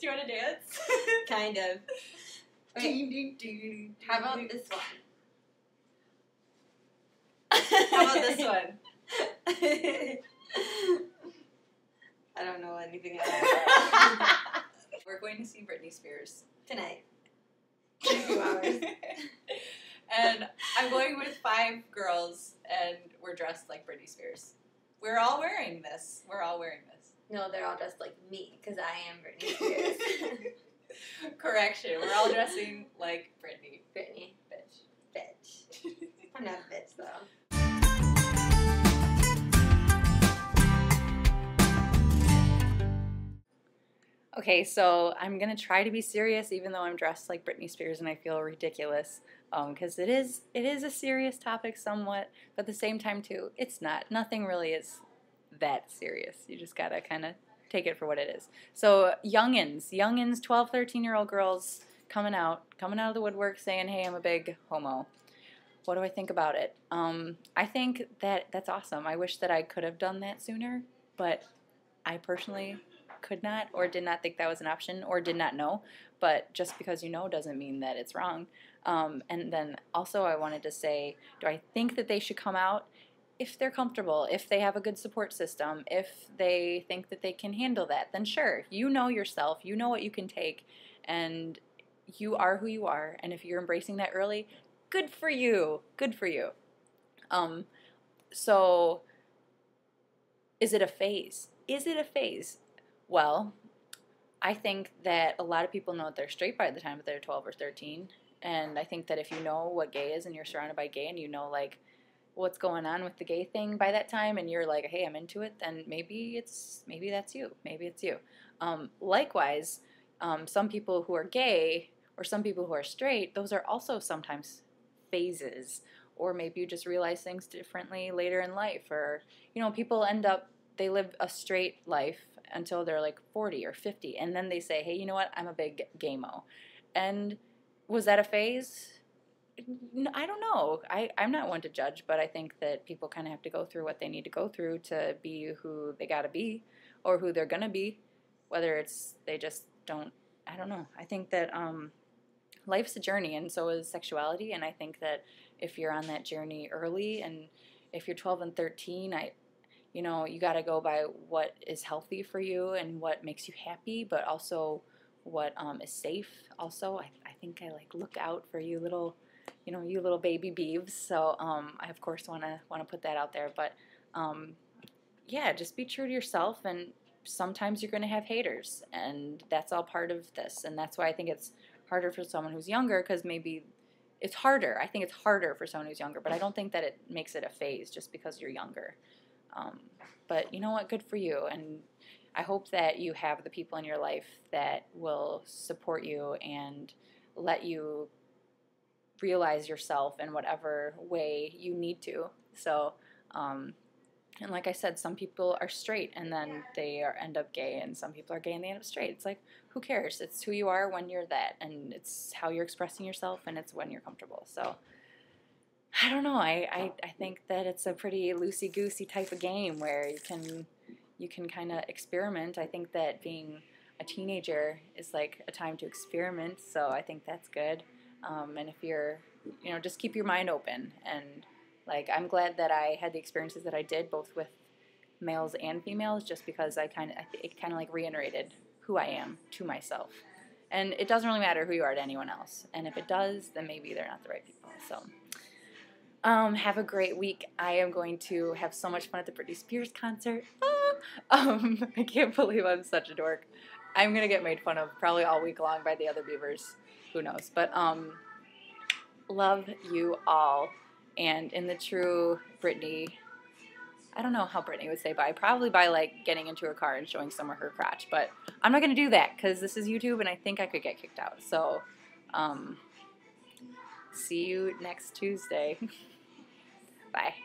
you want to dance? Kind of. Okay. How about this one? How about this one? I don't know anything else. We're going to see Britney Spears Tonight. In a few hours. And I'm going with 5 girls, and we're dressed like Britney Spears. We're all wearing this. No, they're all dressed like me, because I am Britney Spears. Correction. We're all dressing like Britney. Britney. Bitch. I'm not a bitch, though. Okay, so I'm going to try to be serious even though I'm dressed like Britney Spears and I feel ridiculous because it is a serious topic somewhat, but at the same time too, it's not. Nothing really is that serious. You just got to kind of take it for what it is. So youngins, 12, 13-year-old girls coming out of the woodwork saying, hey, I'm a big homo. What do I think about it? I think that's awesome. I wish that I could have done that sooner, but I personally could not or did not think that was an option or did not know, but just because you know doesn't mean that it's wrong. And then also I wanted to say, do I think that they should come out if they're comfortable, if they have a good support system, if they think that they can handle that, then sure, you know yourself, you know what you can take, and you are who you are, and if you're embracing that early, good for you, So is it a phase? Well, I think that a lot of people know that they're straight by the time that they're 12 or 13. And I think that if you know what gay is and you're surrounded by gay and you know, like, what's going on with the gay thing by that time and you're like, hey, I'm into it, then maybe that's you. Maybe it's you. Likewise, some people who are gay or some people who are straight, those are also sometimes phases. Or maybe you just realize things differently later in life. Or, people they live a straight life until they're like 40 or 50, and then they say, hey, you know what, I'm a big gay-mo. And was that a phase? I don't know. I'm not one to judge, but I think that people kind of have to go through what they need to go through to be who they gotta be, or who they're gonna be, whether it's they just don't, I don't know. I think that life's a journey, and so is sexuality, and I think that if you're on that journey early, and if you're 12 and 13, you got to go by what is healthy for you and what makes you happy, but also what is safe. Also, I think I look out for you little baby beeves. So I of course want to put that out there. But yeah, just be true to yourself. And sometimes you're going to have haters, and that's all part of this. And that's why I think it's harder for someone who's younger, because maybe it's harder. I think it's harder for someone who's younger, but I don't think that it makes it a phase just because you're younger. But you know what? Good for you. And I hope that you have the people in your life that will support you and let you realize yourself in whatever way you need to. So, and like I said, some people are straight and then they end up gay, and some people are gay and they end up straight. It's like, who cares? It's who you are when you're that, and it's how you're expressing yourself, and it's when you're comfortable. So, I don't know. I think that it's a pretty loosey-goosey type of game where you can kind of experiment. I think that being a teenager is like a time to experiment, so I think that's good. And if you're, just keep your mind open. And I'm glad that I had the experiences that I did, both with males and females, just because it kind of reiterated who I am to myself. And it doesn't really matter who you are to anyone else. And if it does, then maybe they're not the right people. So. Have a great week. I am going to have so much fun at the Britney Spears concert. I can't believe I'm such a dork. I'm going to get made fun of probably all week long by the other Beavers. Who knows? But love you all. And in the true Britney, I don't know how Britney would say bye. Probably by getting into her car and showing some of her crotch. But I'm not going to do that because this is YouTube and I think I could get kicked out. So see you next Tuesday. Bye.